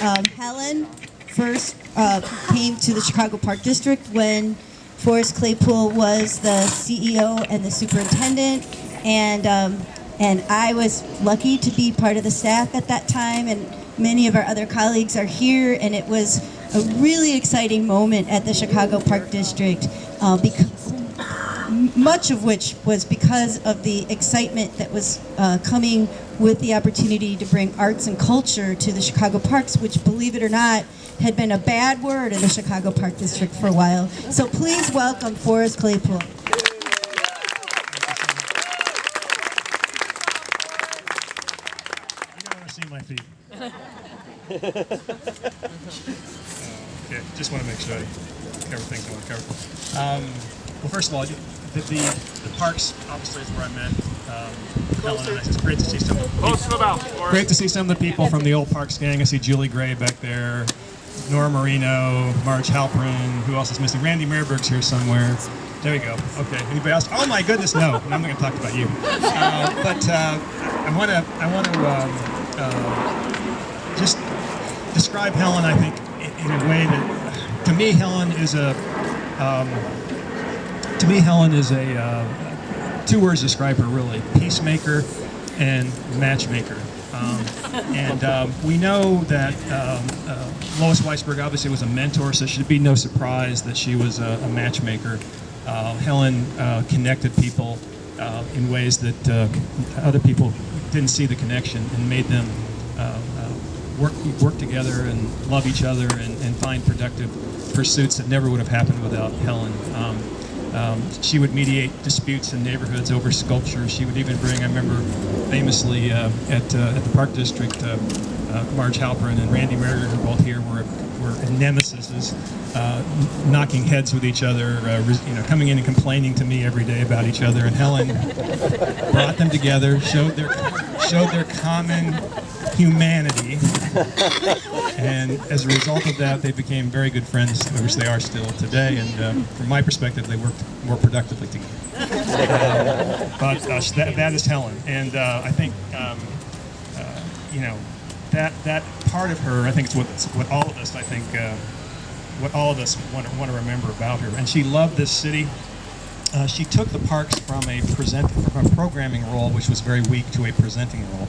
Helen first came to the Chicago Park District when Forrest Claypool was the CEO and the superintendent, and I was lucky to be part of the staff at that time, and many of our other colleagues are here, and it was a really exciting moment at the Chicago Park District, much of which was because of the excitement that was coming with the opportunity to bring arts and culture to the Chicago parks, which, believe it or not, had been a bad word in the Chicago Park District for a while. So please welcome Forrest Claypool. I don't want to see my feet. Okay, just want to make sure I cover things I want to cover. Well, first of all, the parks obviously is where I met Helen, and it's great to see some. Great to see some of the people from the old Parks gang. I see Julie Gray back there, Nora Marino, Marge Halpern. Who else is missing? Randy Merberg's here somewhere. There we go. Okay. Anybody else? Oh my goodness, no. I'm not going to talk about you. But I want to just describe Helen. I think in a way that, to me, Helen is a two words describe her really: peacemaker and matchmaker. We know that Lois Weisberg obviously was a mentor, so it should be no surprise that she was a matchmaker. Helen connected people in ways that other people didn't see the connection, and made them work together and love each other and find productive pursuits that never would have happened without Helen. She would mediate disputes in neighborhoods over sculpture. She would even bring, I remember famously at the Park District, Marge Halpern and Randy Merriger, who both here were nemesises, knocking heads with each other, coming in and complaining to me every day about each other. And Helen brought them together, showed their common humanity, and as a result of that, they became very good friends, which they are still today. And from my perspective, they worked more productively together. But that is Helen, and I think that part of her, I think, it's what all of us, what all of us want to remember about her. And she loved this city. She took the parks from a programming role, which was very weak, to a presenting role.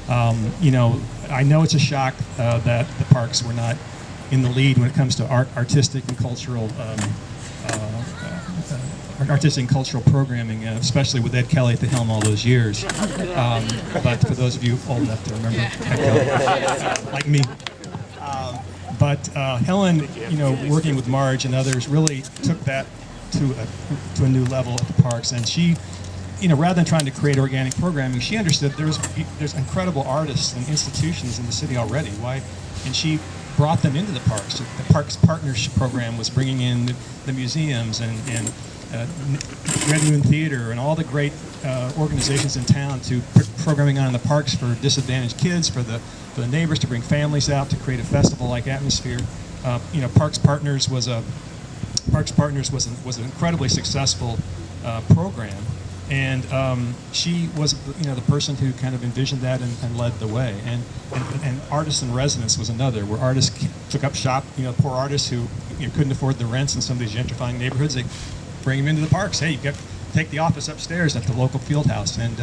I know it's a shock that the parks were not in the lead when it comes to artistic and cultural programming, especially with Ed Kelly at the helm all those years. But for those of you old enough to remember Ed Kelly, like me. But Helen, working with Marge and others, really took that to a new level at the parks, and she, rather than trying to create organic programming, she understood there's incredible artists and institutions in the city already. Why? And she brought them into the parks. The Parks Partnership Program was bringing in the museums and Red Moon Theater and all the great organizations in town to put programming on in the parks for disadvantaged kids, for the neighbors, to bring families out, to create a festival-like atmosphere. Parks Partners was an incredibly successful program. And she was, the person who kind of envisioned that and led the way. And Artists in Residence was another, where artists took up shop. Poor artists who couldn't afford the rents in some of these gentrifying neighborhoods. They bring them into the parks. Hey, take the office upstairs at the local field house, and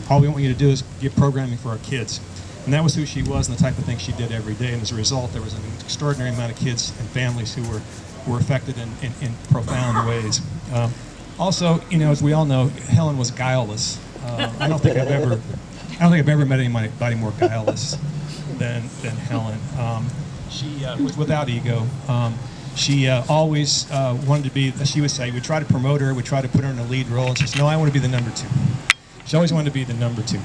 all we want you to do is give programming for our kids. And that was who she was and the type of thing she did every day. And as a result, there was an extraordinary amount of kids and families who were affected in profound ways. Also, as we all know, Helen was guileless. I don't think I've ever met anybody more guileless than Helen. She was without ego. She always wanted to be, as she would say, we'd try to promote her, we'd try to put her in a lead role, and she said, no, I want to be the number two. She always wanted to be the number two.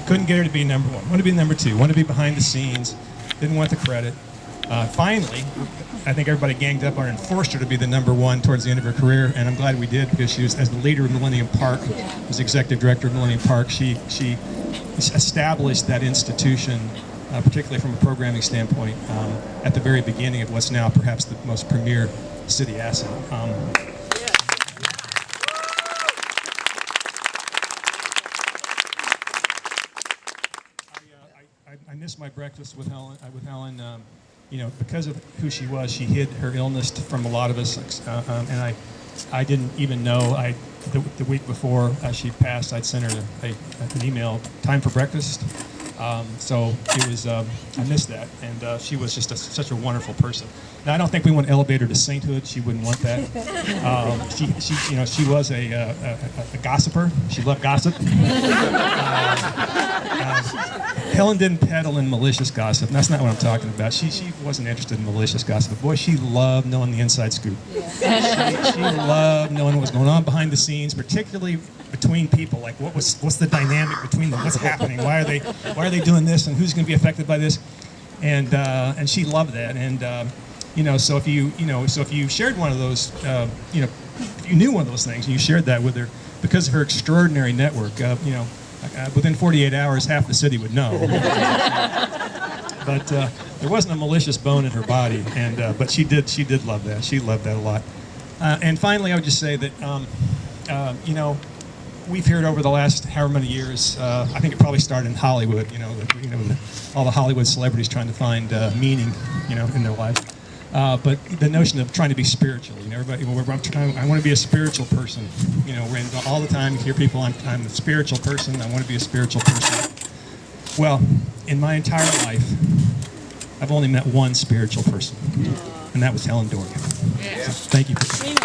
Couldn't get her to be number one. Wanted to be number two. Wanted to be behind the scenes. Didn't want the credit. Finally, I think everybody ganged up on her and forced her to be the number one towards the end of her career, and I'm glad we did, because she was, as the leader of Millennium Park, as executive director of Millennium Park, she established that institution, particularly from a programming standpoint, at the very beginning of what's now perhaps the most premier city asset. I missed my breakfast with Helen. because of who she was, she hid her illness from a lot of us, and I didn't even know. The week before she passed, I'd sent her an email, time for breakfast. So it was, I missed that, and she was just such a wonderful person. Now, I don't think we want to elevate her to sainthood. She wouldn't want that. She was a gossiper. She loved gossip. Helen didn't peddle in malicious gossip. That's not what I'm talking about. She wasn't interested in malicious gossip. But boy, she loved knowing the inside scoop. She loved knowing what was going on behind the scenes, particularly between people. Like what's the dynamic between them? What's happening? Why are they doing this? And who's going to be affected by this? And she loved that. And so if you shared one of those, if you knew one of those things and you shared that with her, because of her extraordinary network, within 48 hours, half the city would know. But there wasn't a malicious bone in her body, but she did love that. She loved that a lot. And finally, I would just say that we've heard over the last however many years. I think it probably started in Hollywood. All the Hollywood celebrities trying to find meaning, in their life. But the notion of trying to be spiritual, everybody. I want to be a spiritual person. All the time you hear people, I'm a spiritual person. I want to be a spiritual person. Well, in my entire life, I've only met one spiritual person, and that was Helen Doria. So, thank you for coming.